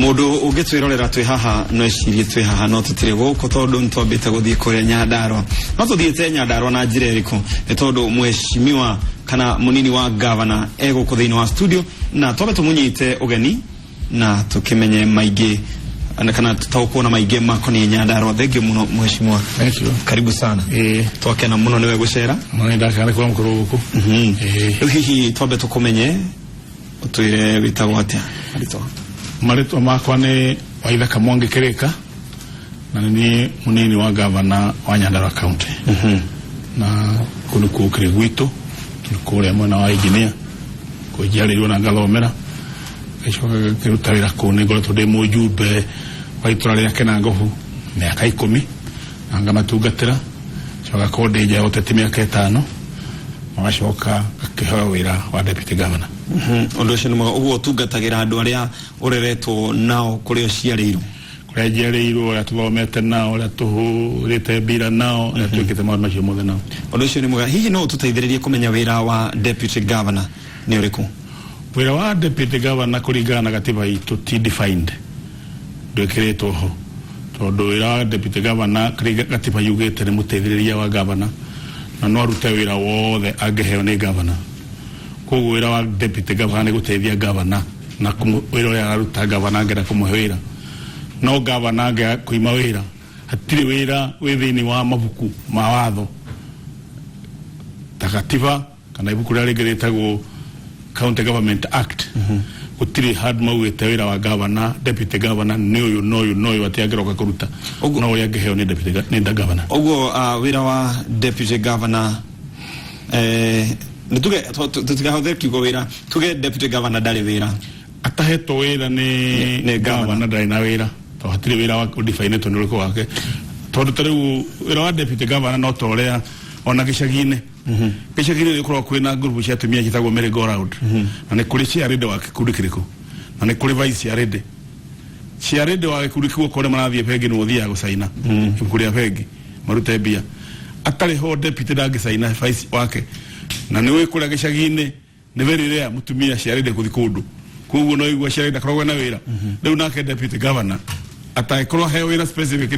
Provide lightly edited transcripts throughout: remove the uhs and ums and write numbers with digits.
Mundu ugitwirorera twi haha no ecirie twi haha no tutire guko tondu ntwambite guthii kuria Nyandarua no tuthiite Nyandarua na njira iriku ni tondu mheshimiwa kana munini wa governor eguku thiini wa studio na twabe tumunyite ugeni na tukimenye maingi kana tutakuona maingi makoni Nyandarua. Thengio muno mheshimiwa. Thank you. Karibu sana. Twakena muno niwe gucera. Mwenda kana kwa mkuru guku. Hihi twabe tukumenye utwire witagwo atia arito marito makwa ni Waithaka Mwangi Kirika na ni munini wa governor wa Nyandarua County. Na kunuku kire gwitu tulikore mwana wa engineer ko jari na Galomera kishoka kirutawira ko ne golo tode mujube waitura yake na ngofu miaka 10 anga matugatira shoka kode ja otete miaka 5 mwashoka akihawira wa deputy governor. Undu ucio nimo uguo tungatagira andu aria ureretwo nao kuri ociareiro kuri jiareiro ya tuthomete nao ya tuhurite bira nao ya twikite maundu macio mothe nao. Undu ucio nimo hihi no tuteithiririe kumenya wira wa deputy governor ni uriku? Wira wa deputy governor kuringana na gatiba itu ti defined ndwekiretwo ho tondu wira wa deputy governor gatiba yugite ni muteithiriria wa governor na no arute wira wothe angeheo ni governor. Koguo wira wa deputy governor ni guteithia governor na wira ya aruta governor ngera kumuhwira no governor ngea kuima wira hatire wira withini wa mabuku ma watho takatiba kana ibuku ria rigeretagwo County Government Act. Gutiri hard mawite wira wa governor deputy governor no atiageroka kuruta no yageheo ni deputy ni da governor. Oguo wira wa deputy governor nituge tutugahothe kiugo wira tuge deputy governor dali wira ataheto wira ni governor dali na wira to hatire wira wa define to nuriko wake tondu tariu wira wa deputy governor no torea ona gicagine gicagine ni kurwa kwina group cia tumia gitagwo merry go round na ni kuri cia rede wake kurikiriko na ni kuri vice cia rede wake kurikiriko kore marathie pegi no thia gusaina kuri ya pegi marute bia atari ho deputy dagi saina vice wake na niwe kura gicagine ni very rare mutumia ciaride kuthi kundu kuguo no igwa ciaride korogwa na wira riu nake deputy governor ataikoro he wira specific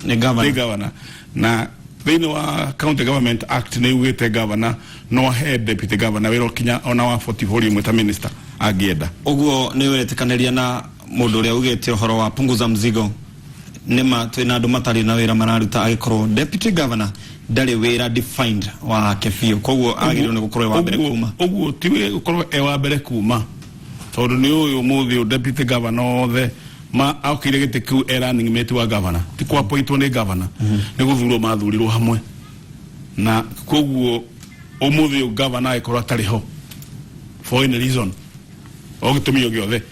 ni governor na thini wa County Government Act ni ugite governor no he deputy governor wira kinya ona wa 44 mweta minister agienda. Uguo ni weretikaniria na mundu ria ugite uhoro wa punguza mzigo nima twina andu matari na wira mararuta agikoro deputy governor dali wira defined wa kefio koguo agirwo ni gukorwo wa mbere kuma uguo tiwe gukorwo wa mbere kuma tondu ni uyu muthi deputy governor the ma aukire gite ku running mate wa governor ti kwa point ni governor ni guthurwo mathurirwo hamwe na koguo umuthi governor aikorwo atari ho for any reason ogitumio giothe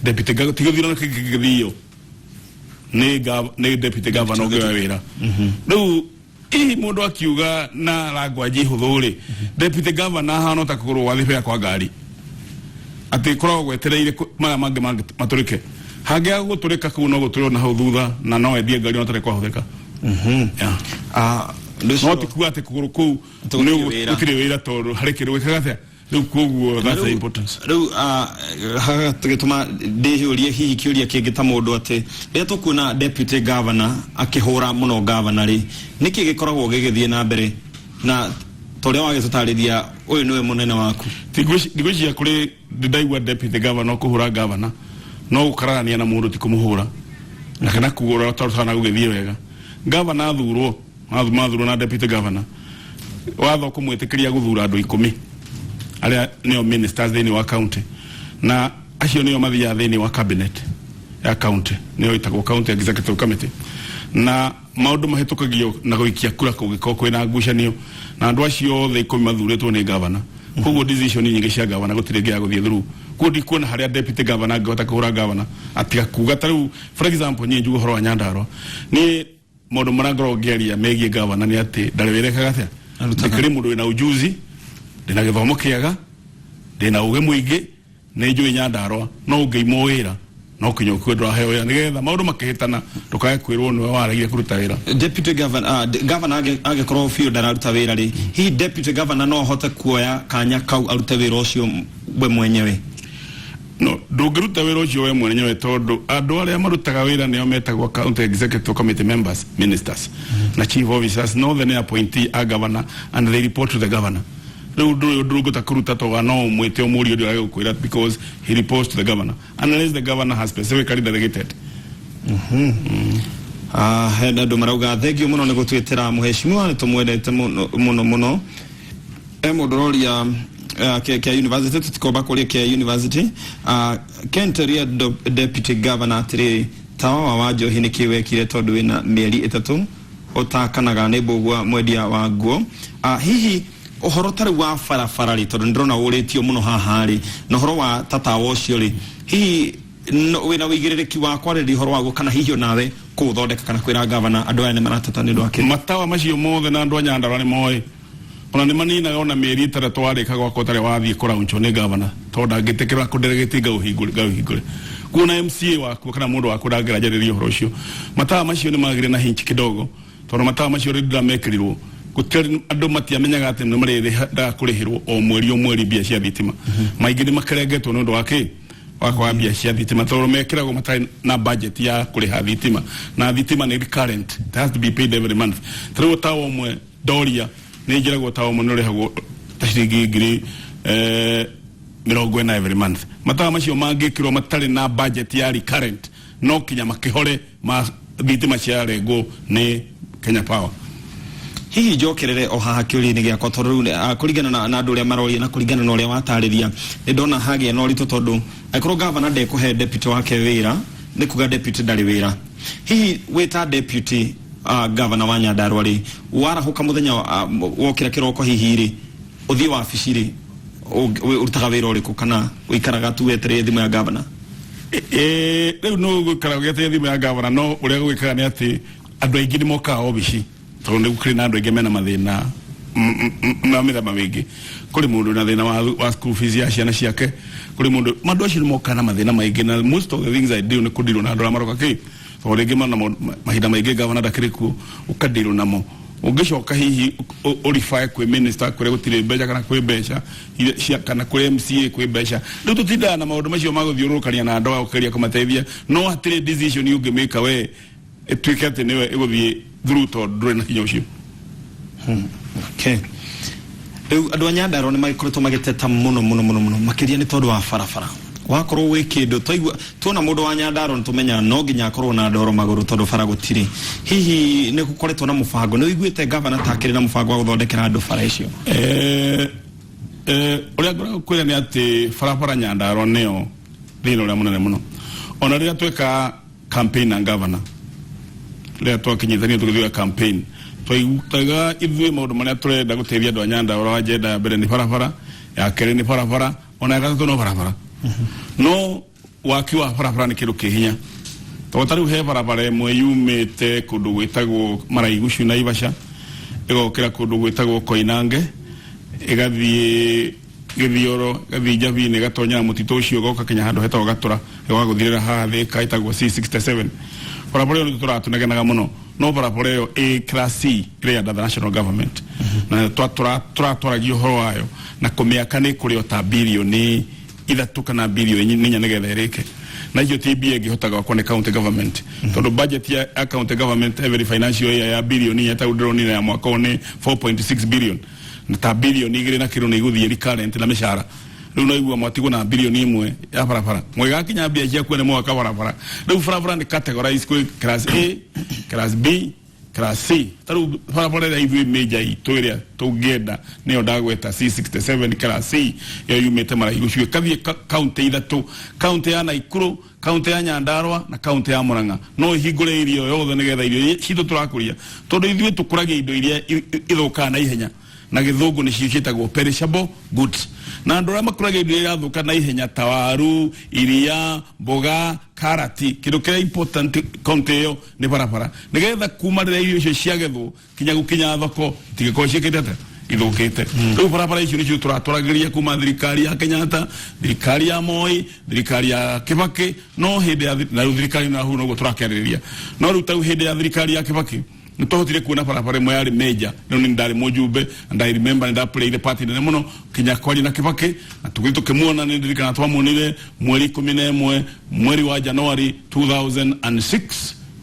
deputy governor tigithiro kigithio ni deputy governor ogwa wira riu mundu akiuga na language huthuri deputy governor hano takuru wathibe kwa ngari ati korwo gwetereire maya mangi maturike hagea guturika ku no guturwo na thutha na no endie ngari no tare kwa huthika no tikuga ati kuguru ku ni ukire wira toru harikire wikaga riu koguo that's the importance. Riu tugituma ndihurie hihi kiuria kingi ta mundu ati ria tukuna deputy governor akihura muno governor ri niki gikoragwo gigithie na mbere na toria wagitutarithia uyu niwe munene waku tigwicia kuri ndaigwa deputy governor kuhura governor no ukarania na mundu ti kumuhura na kana kugura tarutana gugithie wega governor athurwo na deputy governor watho kumwitikiria guthura andu 10 aria neo ministers thini wa county na acio neo mathia thini wa cabinet ya county neo itagwo county executive committee na maundu mahitukagio na guikia kura kugiko kwina ngucanio na andu acio othe 10 mathuretwo ni governor koguo decision nyingi cia governor gutire gia guthie through kundi kuona haria deputy governor ngota kuhura governor atiga kuga taru for example nyi njugo horo wa Nyandarua ni mundu marangoro ngeria megie governor ni ati ndarewireka gatia ndikiri mundu wina ujuzi ndina githomo kiaga ndina uge muingi ni njui Nyandarua no ngeimo wira no kinyo kwendwa heo ya nigetha maundu makihitana tukae kwirwo niwe waragia kuruta wira. Deputy governor agekorwo fio ndararuta wira ri hi deputy governor no hote kuoya kanya kau arute wira ucio we mwenyewe no ndungiruta wira ucio we mwenyewe tondu andu aria marutaga wira nio metagwo county executive committee members, ministers na chief officers, no the appointee a governor, and they report to the governor. Rugo takuruta to no mwete omuri odio ayo because he reports to the governor unless the governor has specifically delegated. Henda ndo marauga thegio muno nego twetera muheshimiwa nitumwendete muno emodororia ke university tutikoba kuri ke university Kenteria deputy governor atiri tawa wa Njohi nikiwe kire tondu wina mieri 3 otakanaga nebogwa mwedia wa nguo hihi ohoro tari wa farafara ri tondu ndrona uritio muno haha ri no horo wa tata wocio ri hihi wina wigirereki wa kwareri horo wa gukana hihi nawe kuthondeka kana kwira governor andu aya ni maratata ni ndwake matawa macio mothe na andu Nyandarua ni moe ona ni manina ona mieri 3 twarika gwako tare wathie kurauncho ni governor tonda ngitekera kudelegate gauhingure kuna MCA wako kana mundu wako ndangirajererio horo ucio matawa macio ni magire na hinchi kidogo tondu matawa macio rindi mekirirwo gutari andu matiamenyaga ati ni marire da kurihirwo o mweri bia cia thitima maingi ni makarengetwo nundu wake wako bia cia thitima tondu mekiragwo matai na budget ya kuriha thitima na thitima ni recurrent, it has to be paid every month. Tero tawo omwe doria ni njiragwo tawo omwe nurihagwo tashiringi ngiri 40 every month. Matawa macio mangikirwo matari na budget ya recurrent no kinya makihore ma thitima cia rego ni Kenya Power. Hihi jokerere o haha kiuri-ini giakwa tondu kurigana na andu aria maroria na kurigana na uria watariria ndona hage no rito tondu akoro governor ndekuhe deputy wake wira nikuga deputy ndari wira hihi weta deputy governor wa Nyandarua ri warahuka muthenya wokira kiroko hihi ri uthii wa wabici ri urutaga wira uriku kana uikaraga tu wetere thimu ya governor riu no gukaraga wetere thimu ya governor no uria gwikaga ni ati andu aingi ni moka wabici tondu kuri na andu aingi mena mathina na mithama mingi kuri mundu na thina wa school fees ya ciana ciake kuri mundu mandu acio ni moka na mathina maingi na most of the things I do ni kudiru na andu aria maroka ki tondu ingi mana mahida maingi governor ndakiriku ukadiru namo ungicoka hihi urify kwi minister kuri gutire mbeca kana kwi mbeca cia kana kuri MCA kwi mbeca riu tutinda na maundu macio maguthiurukania na andu aukiria kumateithia no hatire decision ungimeka we etwikate niwe iguthie through to ndure na hinya ucio. Okay. Andu a Nyandarua ni magikoretwo magiteta muno makiria ni tondu wa farafara wakorwo wi kindu tuona mundu wa Nyandarua nitumenya no nginya akorwo na ndoro maguru tondu fara gutiri hihi ni gukoretwo na mufango ni wiguite governor takiri na mufango wa guthondekera andu fara icio uria ngora kwira ni ati farafara Nyandarua neo thina uria munene muno ona ria tweka campaign na governor ria twakinyithania tukithia campaign twaigutaga ithuĩ maundu maria turenda guteithia andu a Nyandarua wa agenda ya mbere ni farafara ya keri ni farafara ona ya gatatu no farafara no waki wa farafara ni kindu kihinya totari he farafara imwe yumite kundu gwitagwo Maraigucu na Naivasha igokira kundu gwitagwo Koinange igathie Githioro gathie Njavini gatonya mutitu ucio goka Kenya handu hetagwo Gatura igaguthirira haha Thika itagwo C67 farafara ni turatunegenaga muno no farafara yo A class C ria the national government na twatwaragio horo wayo na kumiaka ni kuri ota bilioni ithatu kana bilioni ninya nigetha irike na hiyo TBA igihotaga kwa county government tondu budget ya county government every financial year ya bilioni ya taudroni na mwaka ni 4.6 billion na ta bilioni igire na kiro ni guthie recurrent na mishara riu no igua mwatigo na bilioni imwe ya barabara mwega kinya bia cia kwene mwaka barabara riu barabara ni categorize kwa class A class B class C taru barabara ya ithui meja itoria tugenda niyo ndagweta C67 class C yo yumete Maraigucu kathie county ithatu county ya Naikuru county ya Nyandarua na county ya Murang'a no hingure irio yothe nigetha irio cito turakuria tondu ithui tukuragia indo iria ithuka na ihenya na githungu ni ciitagwo perishable goods na andu aria makuragia indo iria ithuka na ihenya ta waru iria mboga karati kindu kiria important county yo ni barabara nigetha kuma rira irio icio ciagethwo kinya thoko tigiko ciikitete ithukite riu barabara icio nicio turatwaragiria kuma thirikari ya Kenyatta thirikari ya Moi thirikari ya Kibaki no hindi ya na thirikari na hu no turakeriria no riu tau hindi ya thirikari ya Kibaki ntohotire kuona barabara imwe yari major no ni ndari mujumbe and I remember that play the party ne muno Kinyakwali na Kibaki atugito kemuona ni ndirikana twamunire mweri 11 mweri wa January 2006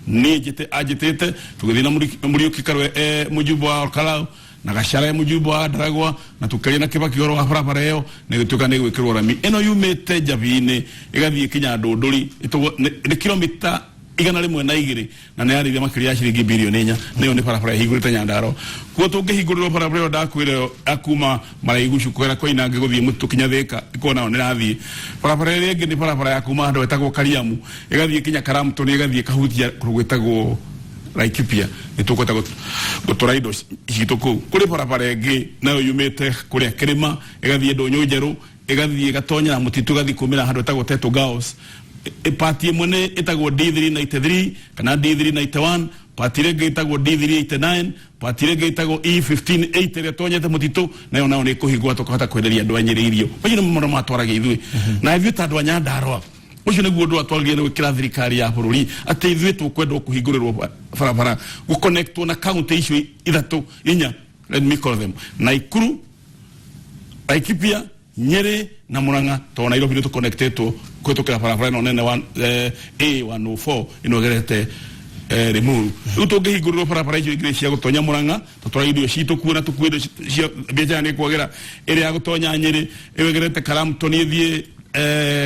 ni agitete tugithina muri ukikarwe mujumbe wa Kalau na gashara mujumbe wa Daragwa na tukari na Kibaki oro wa barabara yo ne tukane gwikirwo rami eno yumete javine igathie kinya ndondori ni kilomita igana rimwe na igiri na nari ria makiri ya shiringi bilioni 4 niyo ni barabara higurite Nyandarua kuo tungihigurira barabara yo ndakwire akuma maraigucu kwera kwa inange guthie mutu kinya Thika ikona ne rathie barabara ria ngi ni barabara ya kuma ndo etagwo Kariamu igathie kinya Karamto ni igathie Kahutia kurugwetagwo Laikipia nitukota gutura indo cituku kuri barabara ngi nayo yumete kuria Kirima igathie Ndonyo Njeru igathie Gatonya Mutitu gathie kumira handu etagwo Teto Gaos party mwene etagwo D393 kana D391 party rege etagwo D389 party rege etagwo E1580 retonyete Mutitu nayo nao ni kuhigwa tukahota kwenderia andu anyiririo banyine muno matwaraga ithui na ithui tandu Nyandarua ucio niguo ndu atwarire gwikira thirikari ya bururi ati ithui tukwenda kuhingurirwo barabara gu connect na county icio ithatu inya let me call them Naikuru Laikipia Nyeri na Murang'a to Nairobi to connected to kwetokera barabara no nene A104 inogerete Limuru utogehiguriro barabara icio igire cia gutonya Murang'a tutwara irio citu kuona tukwendo cia bijane kwogera ere ya gutonya Nyeri ewegerete Karamto ni thie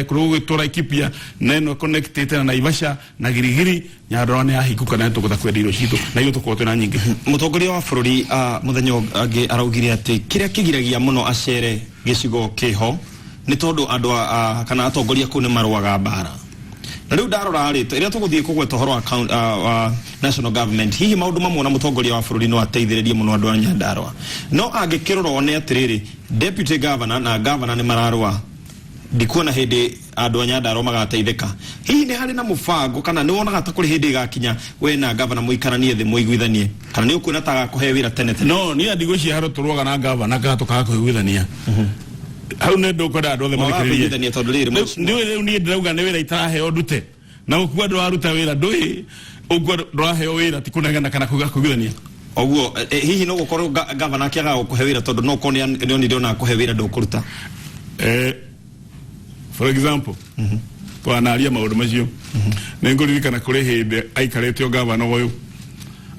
kurugo tora Laikipia neno connected na Naivasha na Girigiri Nyandarua ya hikuka na tukota kwenda irio citu na iyo tukote na nyingi mutongoria wa bururi muthenyo agi araugire ati kiria kigiragia muno acere gicigo kiho ni tondu andu kana atongoria ku ni marwaga bara na riu ndarora rito iria tuguthie kugweta horo wa national government hihi maundu mamwe na mutongoria wa bururi no ateithiririe muno andu a Nyandarua no angikirora one atiriri deputy governor na governor ni mararwa ndikuona hindi andu a Nyandarua magateithika hihi ni hari na mufango kana ni wonaga ta kuri hindi gakinya we na governor muikaranie thi muiguithanie kana ni ukuona ta gakuhe wira tene no ni andigwici haro turwaga na governor gatuka kuiguithania hau ne ndukwenda andu othe mathikiririe tondu riri ndiwe ni ndirauga ni wira itaraheo ndute na ukua ndu aruta wira ndui ugwa nduraheo wira tikunegana kana kuiguithania oguo hihi no gukorwo governor akiaga gukuhe wira tondu no kone ni ndiona kuhe wira ndukuruta for example kwa naria maundu macio ninguririkana kuri hindi aikarete o governor uyu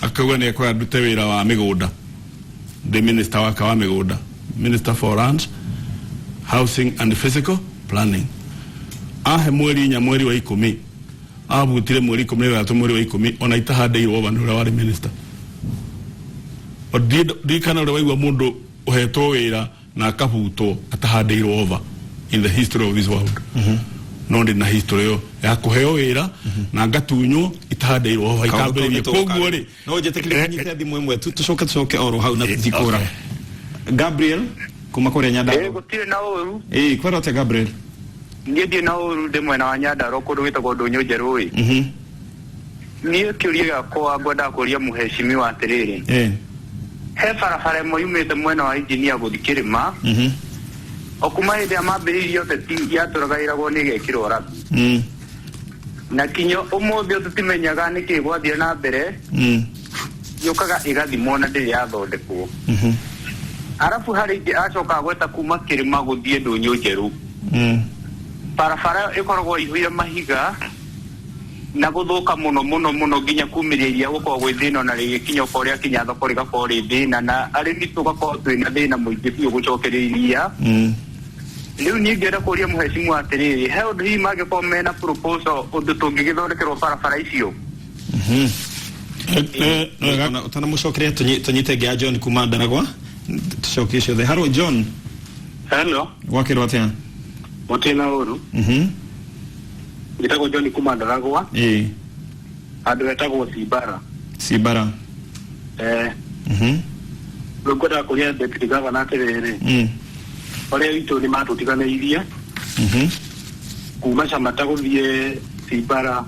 akauga ni akora ndute wira wa migunda the minister wa migunda minister for lands housing and physical planning ahe mweri wa 10 abutire mweri 13 mweri wa 10 ona itahande iro wa nura wari minister odi kana ro waigwa mundu uheto wira na akabuto atahande iro over in the history of this world no ndi na history yo ya kuheo wira na ngatunyo itahande iro over ikamberie koguo ri no jetekile nyite thimu imwe tucoke oro hau na tuthikura Gabriel kuma kore Nyandarua gutire na uru kwarote Gabriel ngedi na uru de mwena wa Nyandarua kundu witagwo Ndonyo Njeru ni kiuria kwa ngoda kuria muheshimiwa atiriri he barabara imwe yumite mwena wa engineer guthikirima okuma hindi amambiririo teti yaturagairagwo ni gekirwo rabi na kinyo umuthi tutimenyaga ni kigwathie na mbere yukaga igathimwo na ndiri yathondekwo arafu hari acoka gweta kuma Kirima guthie Ndonyo Njeru barabara ikoragwo ihuire mahiga na guthuka muno ginya kumiria gukorwo gwi thina na rigikinya ukoria kinya thoko rigakori thina na arimi tugakorwo twina thina muingi biu gucokereria riu ni ngenda kuria muheshimiwa atiriri he undu hi magikorwo mena proposal undu tungigithondekerwo barabara icio utana mucokeria tunyite ngia John kuma Daragwa tucokie ciothe haro John hello wakirwo atia mutena uru Nitagwo John kuma Daragwa andu etagwo Sibara ngoda kuria deputy governor atiriri ore itu ni matutiganeirie kuma Chamata guthie Sibara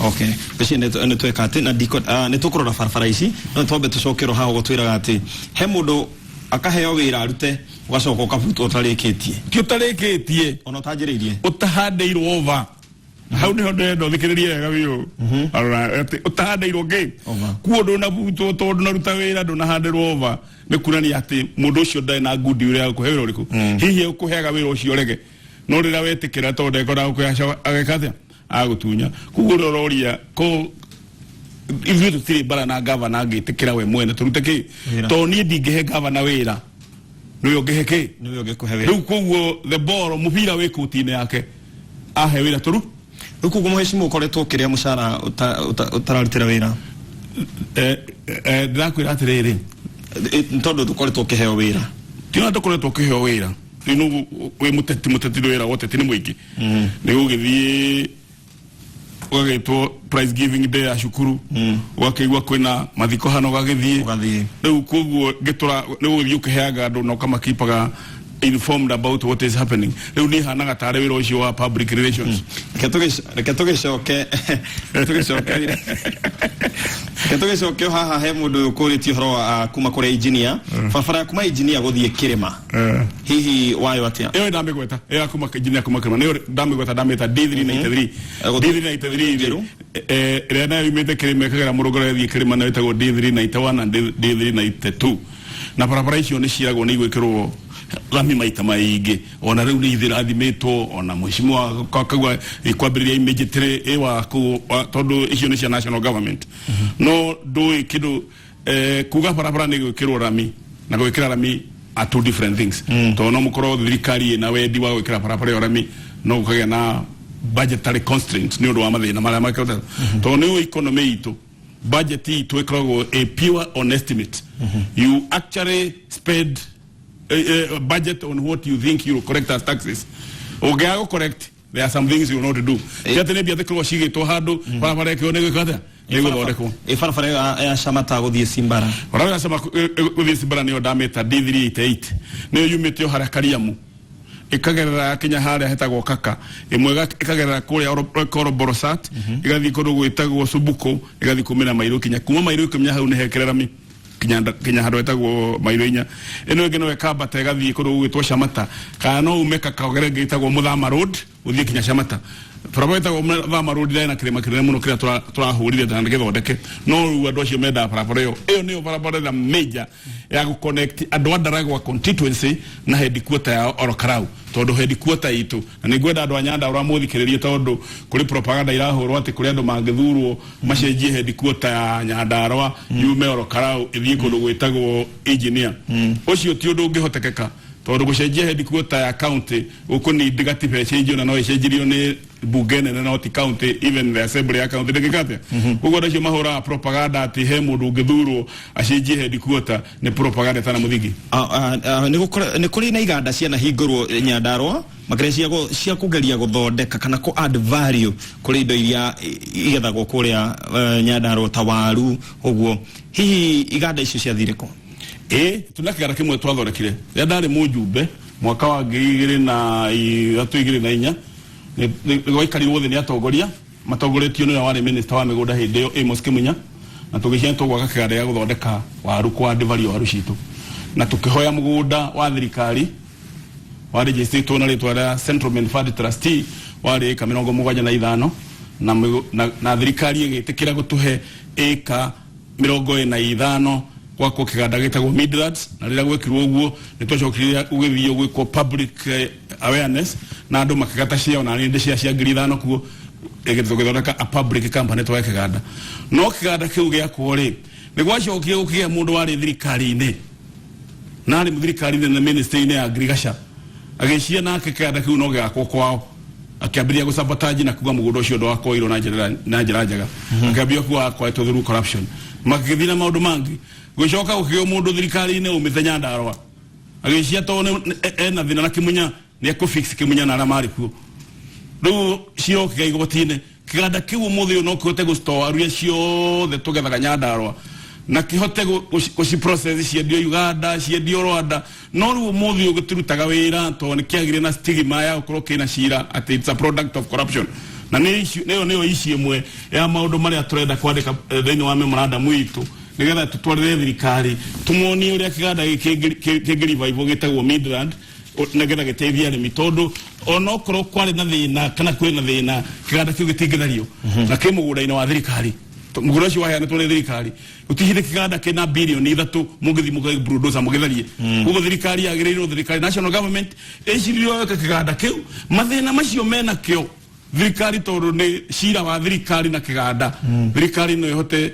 okay bishine to tweka ati na dikot ne tukurora farfara ici no tobe tucokero hawo gutwiraga ati he mundu akaheo wira arute ugacoka ukabuto utarikitie ti utarikitie ona utanjiririe utahandeirwo over hau ni honde ndo thikiriria wega biu ara utahandeirwo ngi kuo ndo na buto tondu na ruta wira ndo na handerwo over ni kurani ati mundu ucio ndai na ngudi uria kuhera uriku hihi ukuheaga wira ucio rege no rira wetikira tondu ekora kuyaca agekathia agutunya kuo roria ko ithuĩ tũtirĩ mbara na gavana angĩtĩkĩra we mwene tũrute kĩ tondũ niĩ ndingĩhe gavana wĩra nĩwe ũngĩhe kĩ rĩu koguo the ball mũbira wĩ kũti-inĩ yake ahe wĩra tũru rĩu koguo mũhecimu ũkoretwo ũkĩrĩa mũcara ũtararutĩra wĩra ndĩrakwĩra atĩrĩrĩ tondũ tũkoretwo ũkĩheo wĩra tiona tũkoretwo ũkĩheo wĩra rĩu wĩ mũteti wĩra wa ũteti nĩ mũingĩ nĩ ũgĩthiĩ wagĩtwo prize giving day ya cukuru wakĩigua kwĩna mathiko hano gagĩthiĩ rĩu koguo ngĩtũra nĩ ũgĩthiĩ ũkĩheaga andũ na ũkamakipaga informed about what is happening rĩu nĩ hanaga tarĩ wĩra ũcio wa public relations reke tũgĩcoke haha he mũndũ ũyũ ũkũrĩtie ũhoro wa kuma kũrĩa engineer barabara ya kuma engineer gũthiĩ Kĩrĩma hihi wayo atĩa ĩyo ndamĩgweta ĩyo kuma engineer kuma Kĩrĩma nĩyo ndamĩgweta ndamĩta D393 D393 ĩrĩa nayo yumĩte Kĩrĩma ĩkagera mũrũngũrũ ĩthiĩ Kĩrĩma nayo ĩtagwo D391 na D392 na barabara icio nĩ ciaragwo nĩ igwĩkĩrwo rami maita maingĩ ona rĩu nĩ ithirathimĩtwo ona mheshimiwa akagwa ikwambĩrĩria immediately wa tondũ icio nĩ cia national government no ndũĩ kĩndũ kuga barabara nĩ gwĩkĩrwo rami na gwĩkĩra rami are two different things tondũ no mũkorwo thirikari ĩna wendi wa gwĩkĩra barabara ĩyo rami no gũkagĩa na budgetary constraints nĩ ũndũ wa mathĩna marĩa makĩrwo tondũ nĩ economy itũ budget itũ ĩkoragwo a pure on estimate you actually spend budget on what you think you will correct as taxes ogago correct there are some things you know to do yatene bia thikro shigitwo handu barabara ke one gikatha iguthondekwo barabara ya Shamata gũthiĩ Simbara barabara ya Shamata gũthiĩ Simbara nĩ ndamĩta D388 nĩ yumĩte o harĩa Kariamu ikagerera kinya harĩa hetagwo Kaka imwe ikagerera kũrĩa Borosat igathiĩ kũndũ gwĩtagwo Subuko igathiĩ kumena Mairũ kinya kuma Mairũ kinya hau nĩ hekerera mi kinya handũ etagwo Mairũ inya ĩno ĩngĩ no ĩkambata ĩgathiĩ kũndũ gwĩtwo Shamata kana no ume Kakagere gĩtagwo Mũthama Road ũthiĩ kinya Shamata barabara ĩtagwo Mũthama Road ĩrĩ na kĩrĩma kĩnene mũno kĩrĩa tũrahũrire na gĩthondeke no rĩu andũ acio menda barabara ĩyo nĩyo barabara ĩrĩa major ya gũconnect andũ a Ndaragwa constituency na headquarter ya Orokarau tondũ headquarter itũ na nĩngwenda andũ a Nyandarua mũthikĩrĩrie tondũ kũrĩ propaganda irahũrwo atĩ kũrĩ andũ mangĩthurwo macenjie headquarter ya Nyandarua yume Orokarau ĩthiĩ kũndũ gwĩtagwo engineer ũcio ti ũndũ ũngĩhotekeka tondũ gũcenjia headquarter ya county uko ni digatibe cenjio na no cenjirio ni bunge nene no ti county even the assembly ya county ndĩgĩkate ugo ndacio mahũra propaganda ati he mũndũ ũngĩthurwo acenjie headquarter ni propaganda tana mũthingi nĩ kũrĩ na iganda ciana hingũrwo Nyandarua mageria cia kũgeria gũthondeka kana ku add value kũrĩ indo iria igethagwo kũrĩa Nyandarua ta waru ũguo hihi iganda icio ciathire kũ tunakigara kimwe twathondekire ya ndari mujumbe mwaka wa 2024 ni gwaikarirwo thĩ nĩ atongoria matongoretio nĩ warĩ minister wa mĩgũnda hĩndĩ ĩyo Amos Kĩmunya na tũgĩciana gwaka kĩganda gĩa gũthondeka waru kwa divari waru citũ na tũkĩhoya mũgũnda wa thirikari wa registrĩtwo na rĩtwa rĩa Central Main Fund Trustee warĩ ĩka 75 na thirikari ĩgĩtĩkĩra gũtũhe ĩka 45 gwakwo kĩganda gĩtagwo Midlands na rĩrĩa gwekirwo ũguo nĩ twacokire ũgĩthiĩ gwĩkwo public awareness na andũ makĩgata ciao na nĩ cia 5,000 kuo ĩgĩthondeka a public company twa kĩganda no kĩganda kĩu gĩakwo rĩ nĩ gwacokire gũkĩgĩa mũndũ warĩ thirikari-inĩ na arĩ thirikari-inĩ na ministry-inĩ ya agriculture agĩcia nake kĩganda kĩu no gĩakwo kwao akĩambĩrĩria gũsabotage na kuga mũgũnda ũcio ndwakoirwo na njĩra njega akĩambia kuga kwetwo through corruption makĩgĩthiĩ na maũndũ mangĩ gũcoka gũkĩgĩa mũndũ thirikari-inĩ umĩte Nyandarua agĩcia tondũ ena thĩna na Kĩmunya nĩ ekũfix Kĩmunya na arĩa marĩ kuo rĩu ciokĩga igoti-inĩ kĩganda kĩu ũmũthĩ no kĩhote gũstore waru ciothe tũgethaga Nyandarua na kĩhote gũciprocess ciendio Uganda ciendio Rwanda no rĩu ũmũthĩ gũtirutaga wĩra tondũ nĩ kĩagĩrĩire na stigma ya gũkorwo kĩna cira atĩ it's a product of corruption na nĩyo ici ĩmwe ya maũndũ marĩa tũrenda kwandĩka thĩinĩ wa memorandum itũ nĩgetha tũtwarĩre thirikari tũmonie ũrĩa kĩganda kĩngĩrevive gĩtagwo Midland nĩgetha gĩteithie arĩmi tondũ onokoro kwale na thina kana kwe na thina kiganda kiu gitingithario na kimugunda-ini wa thirikari mugunda ucio waheana tole thirikari utihire kiganda kina bilioni 3 mugithi bulldozer mugitharie ugo thirikari yagireiro thirikari national government ecirio kiganda kiu mathina macio mena kio thirikari tondu ni cira wa thirikari na kiganda thirikari no ihote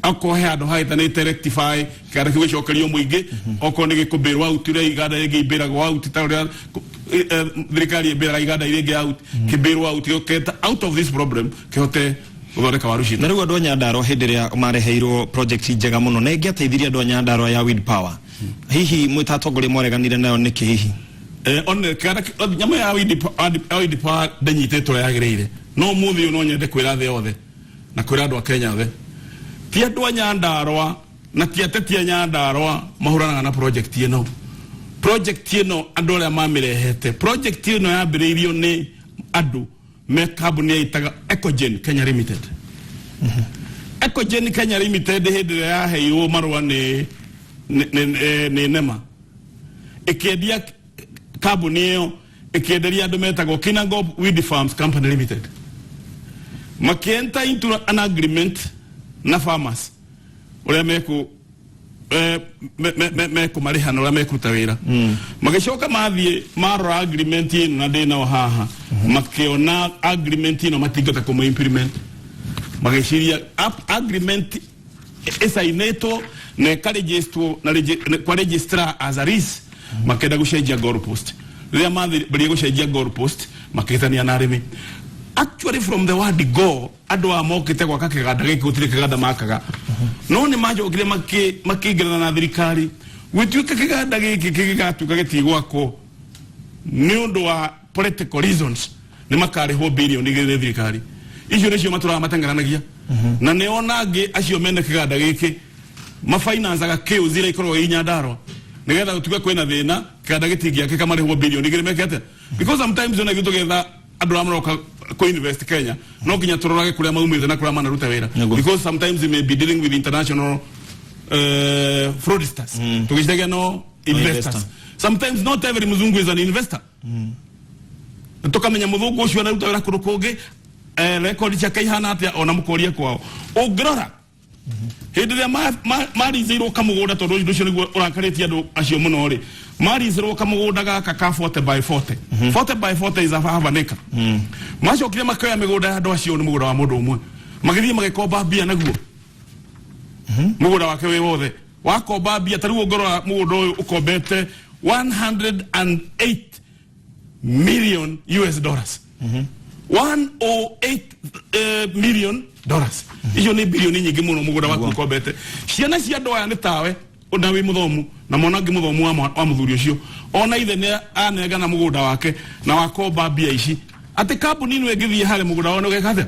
akohe andu haitanite rectify kiganda kiu gicokerio muingi oko ni gikubirwa utire iganda igibiragwo out ta thirikari ibiraga iganda iringi out kibirwa out yoketa out of this problem kihote uthondeka warushi na riu andu a Nyandarua hindi ria mareheirwo project njega muno na ingiateithiria andu a Nyandarua ya wind power hihi mwitatongoria mwareganire nayo niki hihi on kara nyama ya wind power ndanyitetwo yagireire no muthi no nyende kwira the othe na kwira andu a Kenya othe ti andu a Nyandarua na ti ateti a Nyandarua mahuranaga na project ino andu aria mamirehete project ino yambiriirio ni andu me kambuni itaga Ecogen Kenya Limited Ecogen Kenya Limited hindi ya heirwo marua ni nema ikendia kambuni iyo ikenderia andu metagwo Kinangop Wind Farms Company Limited makienta into an agreement na farmers uria meku mariha na uria mekuruta wira magicoka mathie marora agreement ino na ndina haha makiona agreement ino matingata kuma implement magiciria agreement esainato na register na kwa registrar as a risk makenda gucenjia goalpost ria mathi bari gucenjia goalpost makitania na arimi actually from the word go andu amokite kwa kakiganda giki gutire kiganda makaga no ni majokire makigirana na thirikari gwituika kiganda giki kigatuka gitigwako ni undu wa political reasons ni makarehwo bilioni igire thirikari icio nicio matura matangaranagia na neonangi acio mene kiganda giki mafinancaga kiu zira ikorwo i Nyandarua nigetha gutuka kwina thina kiganda gitingia kikamarehwo bilioni igire mekete because sometimes ona gitu getha andu amroka ko invest Kenya no kinya turorage kuria maumite na kuria manaruta wira because sometimes they may be dealing with international fraudsters tukishitega no investors sometimes not every muzungu is an investor tukamenya muzungu ucio anaruta wira kurukungi record cia kaihana atia ona mukoria kwao ogrora hindi ria mari zero kamugunda tondu indo cio niguo urakaritie andu acio muno ri mari zero kamugunda gaka ka 40 by 40 40 by 40 is a half an acre macokire makaya migunda andu acio ni mugunda wa mundu umwe magithie magikomba bia naguo mugunda wake we wothe wakomba bia tariu ngorora mugunda uyu ukombete 108 million US dollars 108 million dollars iyo ni bilioni nyingi muno mugunda waku ukombete ciana cia andu aya ni tawe ona wi muthomu na monangi muthomu wa muthuri ucio ona ithe ne anega na mugunda wake na wakomba bia ici ati kambuni ino ngithie hale mugunda wone gekathe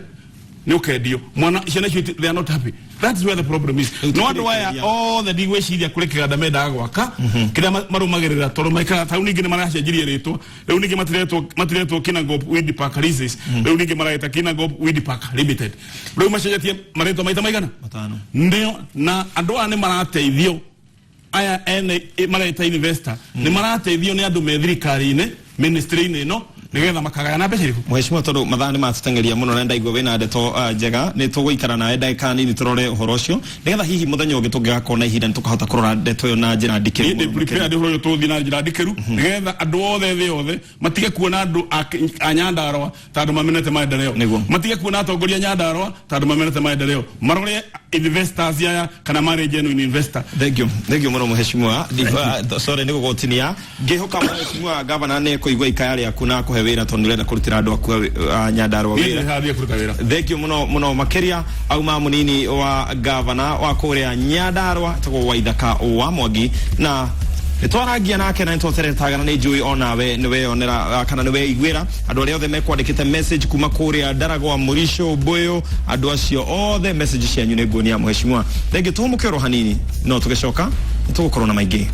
ni ukendio mwana ciana cio they are not happy. That's where the problem is. No wonder why all the digweciria kuri kiganda menda gwaka kira marumagirira toro maikara tau ningi ni maracenjirie ritwa riu ningi matiretwo Kinangop Wind Park Leases riu ningi maraita Kinangop Wind Park Limited riu macenjetie maretwo maita maigana matano ndio na andu ane marateithio aya ene maraita investor ni marateithio ni andu me thirikari-ine ministry-ine no nigetha makagaya na mbeca iriku mheshimiwa tondu mathani matitengeria muno na ndaigwa wina ndeto njega ni tuguikara nawe ndagika nini turore uhoro ucio nigetha hihi muthenya ungi tungigakona ihinda ni tukahota kurora ndeto yo na njira ndikiru ni prepare ndi horo tuthi na njira ndikiru nigetha andu othe thi othe matige kuona andu a Nyandarua tondu mamenete maendeleo matige kuona atongoria Nyandarua tondu mamenete maendeleo marore investors ya kana mari genuine investor. Thank you muno mheshimiwa sorry ni gugotinia ngihoka mheshimiwa governor ne kuigwa ikayari akuna ko wira tondu renda kurutira andu aku Nyandarua wira. Thank you muno makeria au mamunini wa governor wa kuria Nyandarua tugo waithaka wa Mwangi na twarangia nake na ntoteretagana ni njui onawe niwe onera kana niwe igwira andu aria othe mekwandikite message kuma kuria Ndaragwa Murisho Boyo andu acio othe message cianyu ni ngunia mheshimiwa thengi tumukero hanini no tugicoka tugukorwo na maingi.